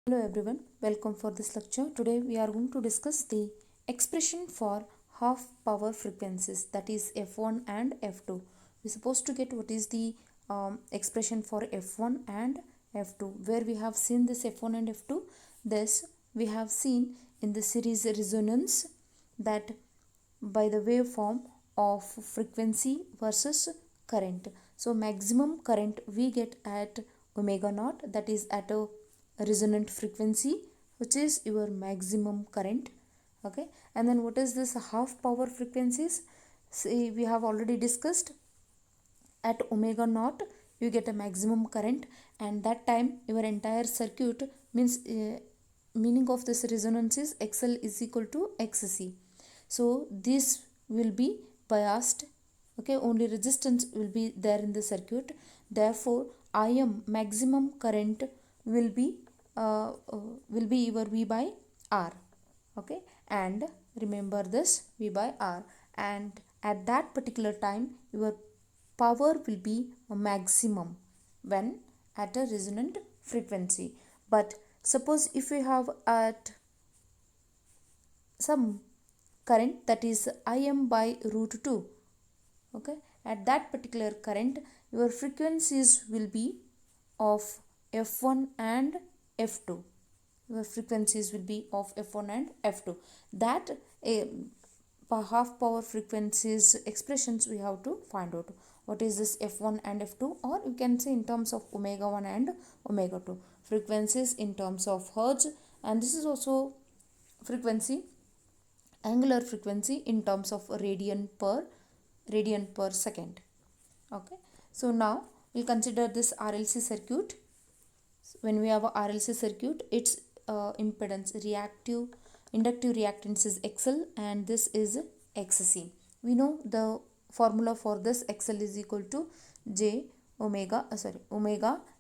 Hello everyone, welcome for this lecture. Today we are going to discuss the expression for half power frequencies, that is F1 and F2. We're supposed to get what is the expression for F1 and F2. Where we have seen this F1 and F2, this we have seen in the series resonance, that by the waveform of frequency versus current. So maximum current we get at omega naught, that is at a resonant frequency, which is your maximum current. Okay, and then what is this half power frequencies? See, we have already discussed at omega naught you get a maximum current, and that time your entire circuit means meaning of this resonance is XL is equal to XC. So this will be biased. Okay, only resistance will be there in the circuit. Therefore IM maximum current will be your V by R. Okay, and remember this V by R, and at that particular time your power will be a maximum when at a resonant frequency. But suppose if we have at some current, that is Im by root 2, okay, at that particular current your frequencies will be of F1 and F2. Your frequencies will be of F1 and F2. That half power frequencies expressions we have to find out. What is this F1 and F2, or you can say in terms of omega 1 and omega 2. Frequencies in terms of hertz, and this is also frequency, angular frequency in terms of radian per second. Okay, so now we'll consider this RLC circuit. When we have a RLC circuit, its impedance, reactive inductive reactance is XL, and this is XC. We know the formula for this. XL is equal to omega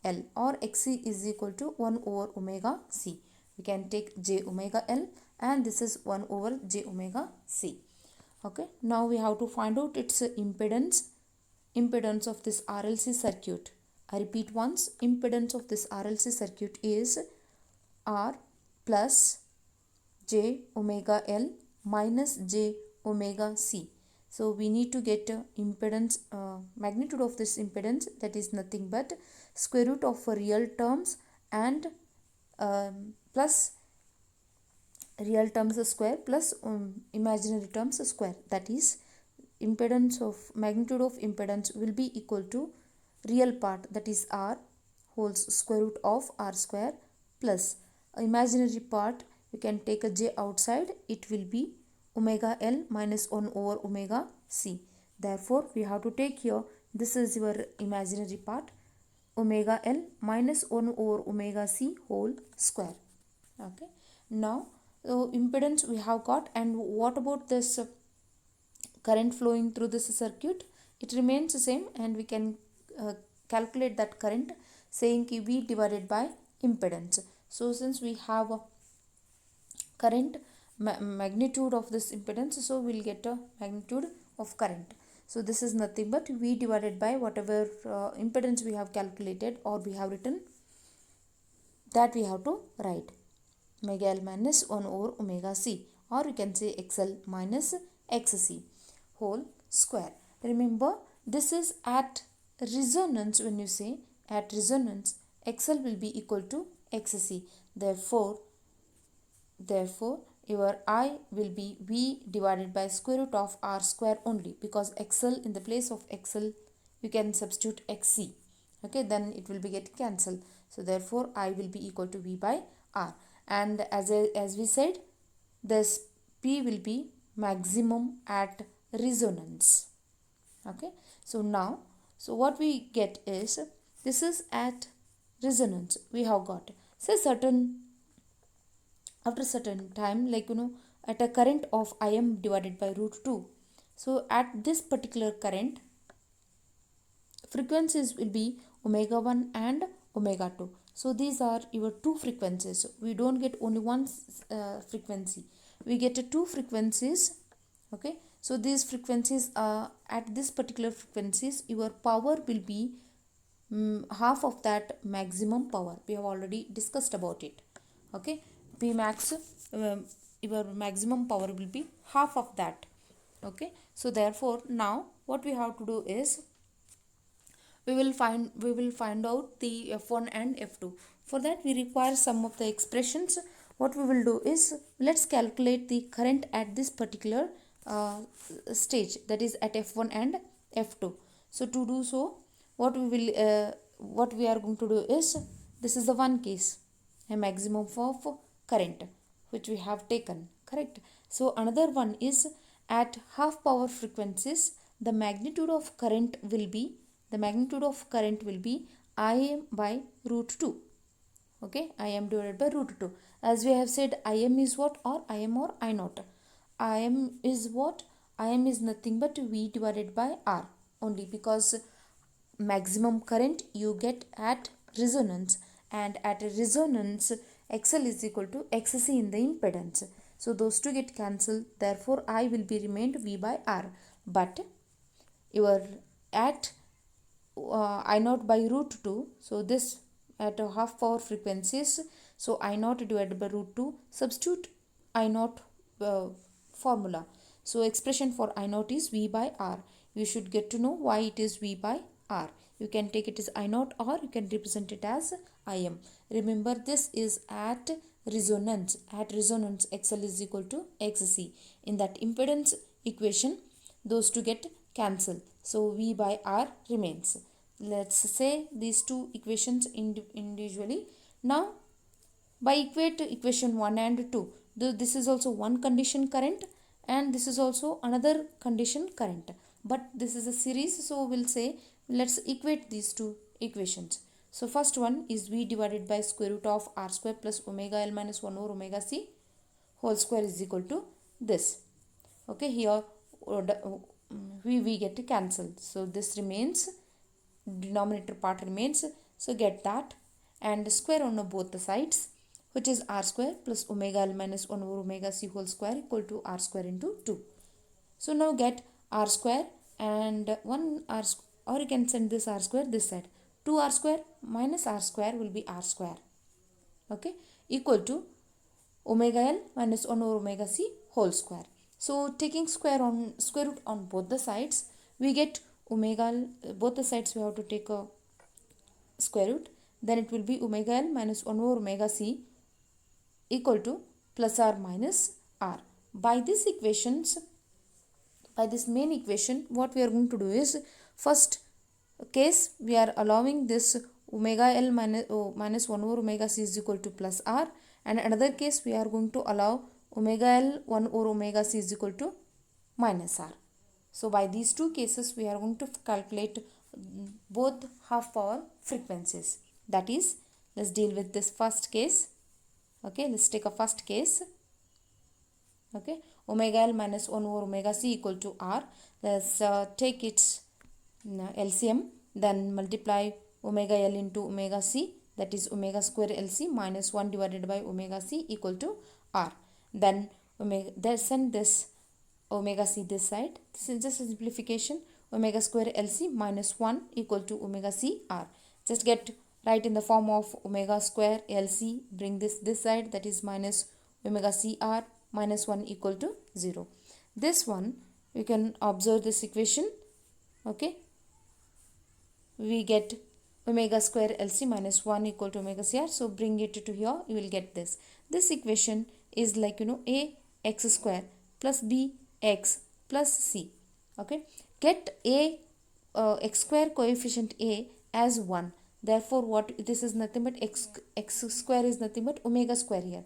L, or XC is equal to 1 over omega C. We can take J omega L, and this is 1 over J omega C. Okay, now we have to find out its impedance of this RLC circuit. I repeat once, impedance of this RLC circuit is R plus J omega L minus J omega C. So we need to get impedance, magnitude of this impedance, that is nothing but square root of real terms and plus real terms square plus imaginary terms square. That is magnitude of impedance will be equal to real part, that is R whole square root of R square, plus imaginary part you can take a J outside, it will be omega L minus 1 over omega C. Therefore we have to take here, this is your imaginary part, omega L minus 1 over omega C whole square. Okay, now so impedance we have got, and what about this current flowing through this circuit? It remains the same, and we can calculate that current saying V divided by impedance. So since we have a current magnitude of this impedance, so we'll get a magnitude of current. So this is nothing but V divided by whatever impedance we have calculated or we have written, that we have to write omega L minus 1 over omega C, or you can say XL minus XC whole square. Remember, this is at resonance. When you say at resonance, XL will be equal to XC. Therefore your I will be V divided by square root of R square only, because XL, in the place of XL you can substitute XC. Okay, then it will be get cancelled. So therefore I will be equal to V by R, and as we said, this P will be maximum at resonance. Okay, so now, so what we get is, this is at resonance. We have got, say, after certain time, like at a current of Im divided by root 2. So at this particular current, frequencies will be omega 1 and omega 2. So these are your two frequencies. We don't get only one frequency, we get two frequencies. Okay, so these frequencies at this particular frequencies, your power will be half of that maximum power. We have already discussed about it. Okay, P max, your maximum power will be half of that. Okay, so therefore now what we have to do is we will find out the f1 and f2. For that we require some of the expressions. What we will do is, let's calculate the current at this particular uh, stage, that is at f1 and f2. So to do so, what we are going to do is, this is the one case, a maximum of current which we have taken, correct. So another one is, at half power frequencies the magnitude of current will be, Im by root 2. Okay, Im divided by root 2. As we have said, Im is what, or Im or I naught. Im is what? Im is nothing but V divided by R only, because maximum current you get at resonance, and at resonance XL is equal to XC in the impedance. So those two get cancelled, therefore I will be remained V by R. But your at I naught by root 2, so this at a half power frequencies, so I naught divided by root 2, substitute I naught formula. So expression for I naught is V by R. You should get to know why it is V by R. You can take it as I naught, or you can represent it as Im. Remember, this is at resonance. At resonance XL is equal to XC. In that impedance equation, those two get cancelled. So V by R remains. Let's say these two equations individually. Now by equate equation 1 and 2, this is also one condition current, and this is also another condition current, but this is a series, so we'll say let's equate these two equations. So first one is V divided by square root of R square plus omega L minus 1 over omega C whole square is equal to this. Okay, here we get cancelled, so this remains, denominator part remains, so get that, and square on both the sides, which is R square plus omega L minus 1 over omega C whole square equal to R square into 2. So now get R square and 1 R, or you can send this R square this side. 2R square minus R square will be R square. Okay, equal to omega L minus 1 over omega C whole square. So taking square root on both the sides, we get omega L, both the sides we have to take a square root, then it will be omega L minus 1 over omega C equal to plus or minus R. By this equations, by this main equation, what we are going to do is, first case we are allowing this omega L minus 1 over omega C is equal to plus R, and another case we are going to allow omega L 1 over omega C is equal to minus R. So by these two cases we are going to calculate both half power frequencies. That is, let's deal with this first case. Okay, let's take a first case. Okay, omega L minus 1 over omega C equal to R. Let's take its LCM, then multiply omega L into omega C, that is omega square LC minus 1 divided by omega C equal to R. Then send this omega C this side. This is just a simplification. Omega square LC minus 1 equal to omega C R. Just get right in the form of omega square LC, bring this side, that is minus omega C R minus 1 equal to 0. This one you can observe this equation. Okay, we get omega square LC minus 1 equal to omega CR. So bring it to here, you will get this. This equation is like, a x square plus b x plus c. Okay, get a x square coefficient a as 1. Therefore what this is nothing but x square is nothing but omega square here.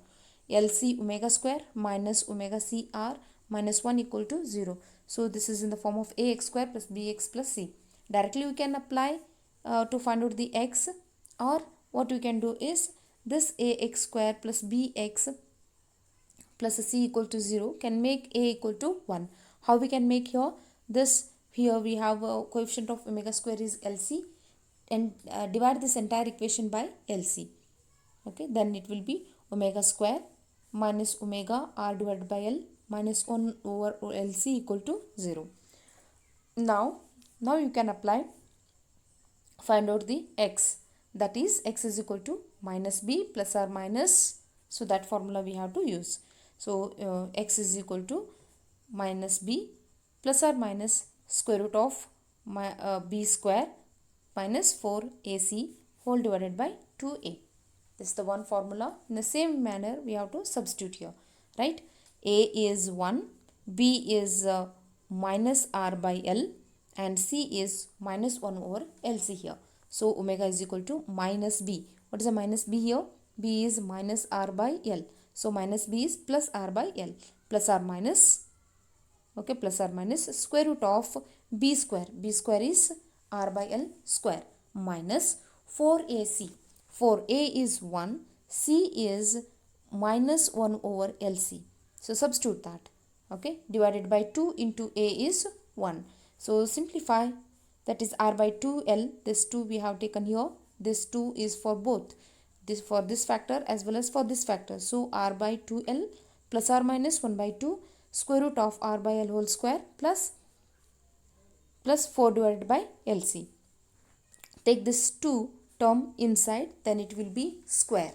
LC omega square minus omega CR minus 1 equal to 0. So this is in the form of ax square plus bx plus c. Directly we can apply to find out the x, or what we can do is, this ax square plus bx plus c equal to 0 can make a equal to 1. How we can make here? This here we have a coefficient of omega square is LC, and divide this entire equation by LC. Okay, then it will be omega square minus omega r divided by L minus 1 over LC equal to 0. Now you can apply, find out the x, that is x is equal to minus b plus or minus So that formula we have to use. So x is equal to minus b plus or minus square root of b square minus 4ac whole divided by 2a. This is the one formula. In the same manner we have to substitute here, right? A is 1, b is minus r by l, and c is minus 1 over lc here. So omega is equal to minus b. What is the minus b here? B is minus r by l. So minus b is plus r by l, plus or minus, okay, plus or minus square root of b square. B square is r by l square minus 4ac. 4a is 1, c is minus 1 over lc. So substitute that, okay, divided by 2 into a is 1. So simplify, that is r by 2l. This 2 we have taken here. This 2 is for both, this for this factor as well as for this factor. So r by 2l plus or minus 1 by 2 square root of r by l whole square plus 4 divided by lc. Take this 2 term inside, then it will be square.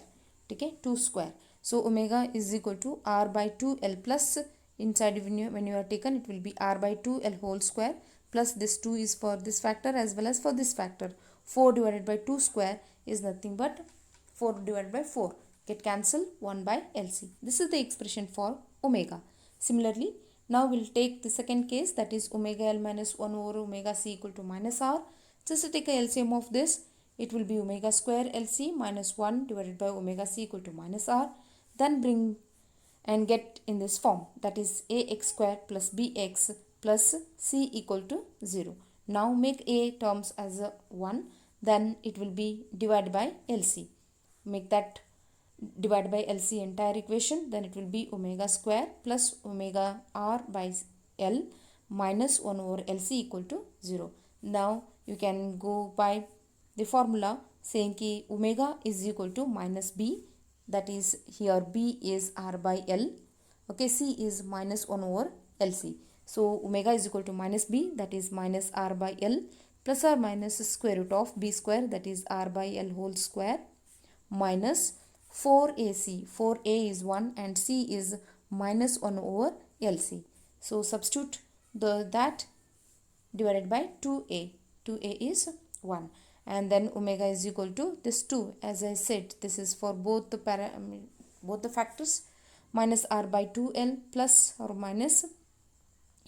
Okay, 2 square. So omega is equal to r by 2l plus, inside when you are taken, it will be r by 2l whole square plus this 2 is for this factor as well as for this factor. 4 divided by 2 square is nothing but 4 divided by 4. Get cancelled, 1 by lc. This is the expression for omega. Similarly, now we'll take the second case, that is omega l minus 1 over omega c equal to minus r. Just to take a LCM of this, it will be omega square lc minus 1 divided by omega c equal to minus r. Then bring and get in this form, that is ax square plus bx plus c equal to 0. Now make a terms as a 1, then it will be divided by lc. Make that divided by lc entire equation, then it will be omega square plus omega r by l minus 1 over lc equal to 0. Now you can go by the formula saying ki omega is equal to minus b, that is here b is r by l, okay, c is minus 1 over lc. So omega is equal to minus b, that is minus r by l, plus or minus square root of b square, that is r by l whole square, minus 4ac. 4a is 1 and c is minus 1 over lc. So substitute that divided by 2a. 2a is 1, and then omega is equal to this 2. As I said, this is for both the factors, minus r by 2l plus or minus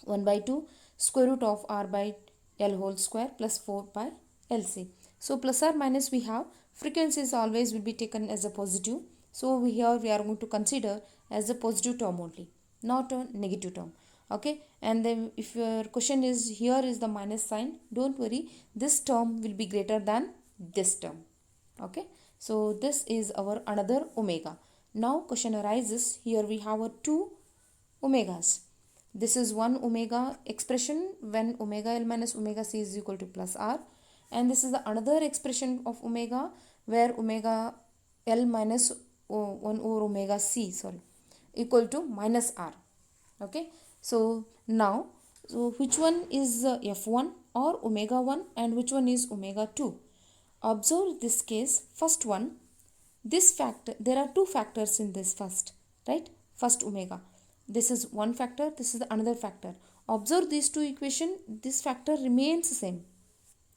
1 by 2 square root of r by l whole square plus 4 by lc. So plus or minus, we have frequencies always will be taken as a positive. So here we are going to consider as a positive term only, not a negative term. Okay, and then if your question is here is the minus sign, don't worry, this term will be greater than this term. Okay, so this is our another omega. Now question arises, here we have a 2 omegas. This is one omega expression when omega l minus omega c is equal to plus r, and this is the another expression of omega where omega l minus 1 over omega c equal to minus r. Okay, so now which one is f1 or omega 1 and which one is omega 2? Observe this case, first one, this factor, there are two factors in this first, right? First omega, this is one factor, this is the another factor. Observe these two equation, this factor remains the same,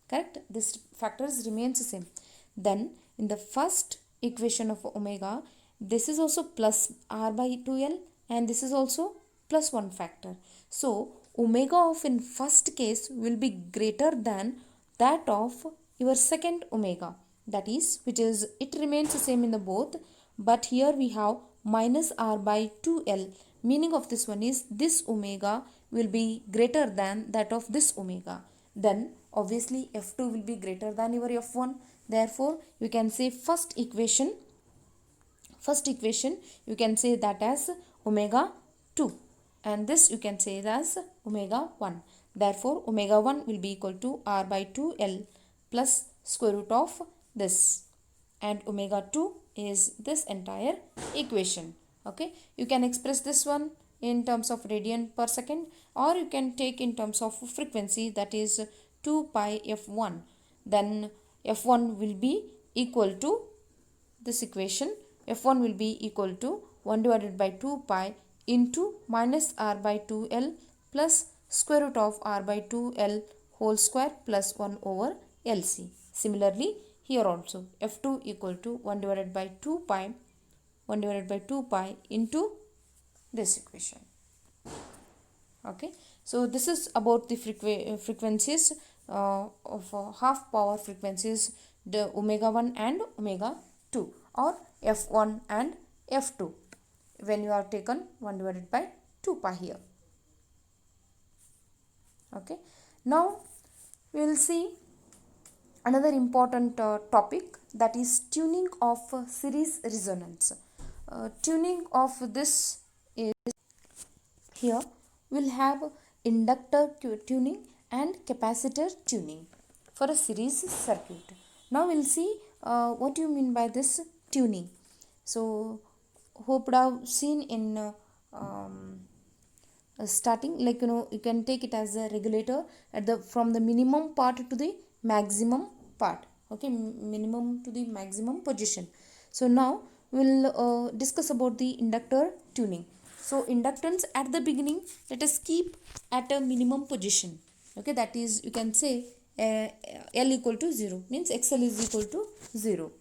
correct? This factors remains the same. Then in the first equation of omega, this is also plus r by 2l and this is also plus 1 factor. So omega of in first case will be greater than that of your second omega, that is, which is, it remains the same in the both, but here we have minus r by 2l. Meaning of this one is this omega will be greater than that of this omega. Then obviously f2 will be greater than your f1. Therefore you can say first equation you can say that as omega 2, and this you can say it as omega 1. Therefore omega 1 will be equal to r by 2l plus square root of this, and omega 2 is this entire equation. Okay, you can express this one in terms of radian per second, or you can take in terms of frequency, that is 2 pi f1. Then f1 will be equal to this equation F1 will be equal to 1 divided by 2 pi into minus r by 2l plus square root of r by 2l whole square plus 1 over LC. Similarly, here also F2 equal to 1 divided by 2 pi into this equation. Okay, so this is about the frequencies of half power frequencies, the omega 1 and omega 2, or F1 and F2 when you are taken 1 divided by 2 pi here. Okay, now we will see another important topic, that is tuning of series resonance. Tuning of this is, here we'll have inductor tuning and capacitor tuning for a series circuit. Now we'll see what you mean by this tuning. So hope you have seen in starting, like you can take it as a regulator at the from the minimum part to the maximum part. Okay, minimum to the maximum position. So now we'll discuss about the inductor tuning. So inductance at the beginning, let us keep at a minimum position. Okay, that is, you can say L equal to 0, means XL is equal to 0.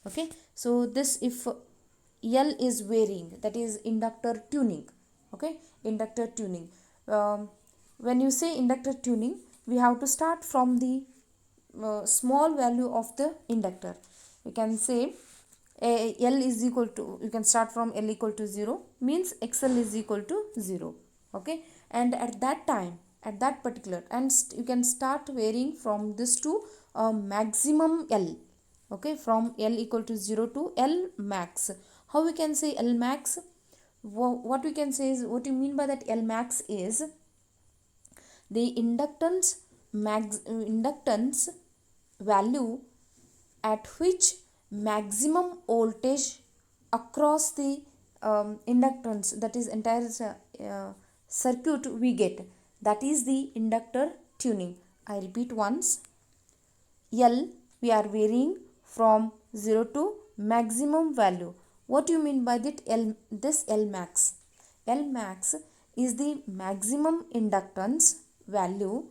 Okay, so this, if L is varying, that is inductor tuning. Okay, inductor tuning. When you say inductor tuning, we have to start from the small value of the inductor. We can say L is equal to, you can start from L equal to 0, means XL is equal to 0. Okay, and at that time, at that particular, and you can start varying from this to maximum L. Okay, from L equal to 0 to L max. How we can say L max? What we can say is, what you mean by that L max is the inductance value at which maximum voltage across the inductance, that is entire circuit we get, that is the inductor tuning. I repeat once, L we are varying from 0 to maximum value. What do you mean by that this L max? L max is the maximum inductance value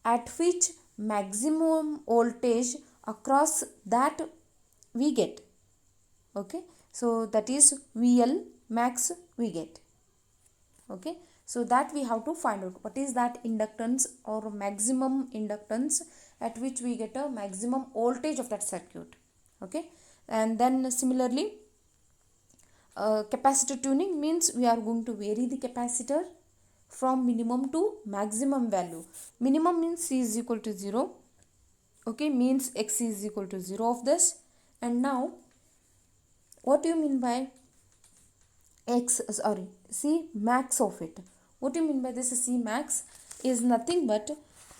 at which maximum voltage across that we get. Okay, so that is VL max we get. Okay, so that we have to find out what is that inductance or maximum inductance at which we get a maximum voltage of that circuit. Okay, and then similarly capacitor tuning means we are going to vary the capacitor from minimum to maximum value. Minimum means C is equal to 0. Okay, means X is equal to 0 of this. And now what do you mean by C max of it? What do you mean by this C max? Is nothing but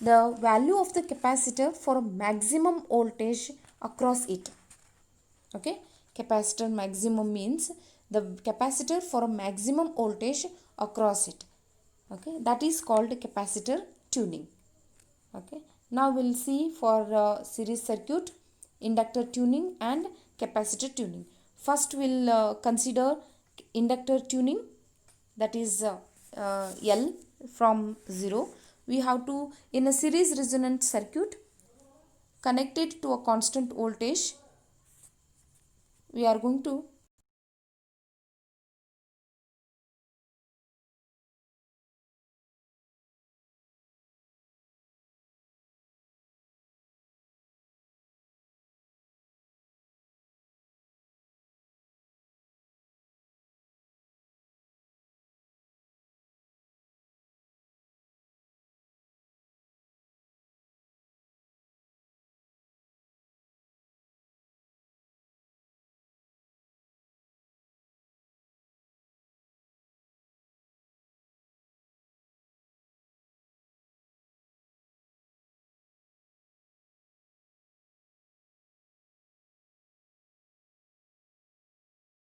the value of the capacitor for maximum voltage across it. Okay, capacitor maximum means the capacitor for a maximum voltage across it. Okay, that is called capacitor tuning. Okay, now we'll see for series circuit, inductor tuning and capacitor tuning. First we'll consider inductor tuning, that is L from 0. We have to, in a series resonant circuit, connect it to a constant voltage. We are going to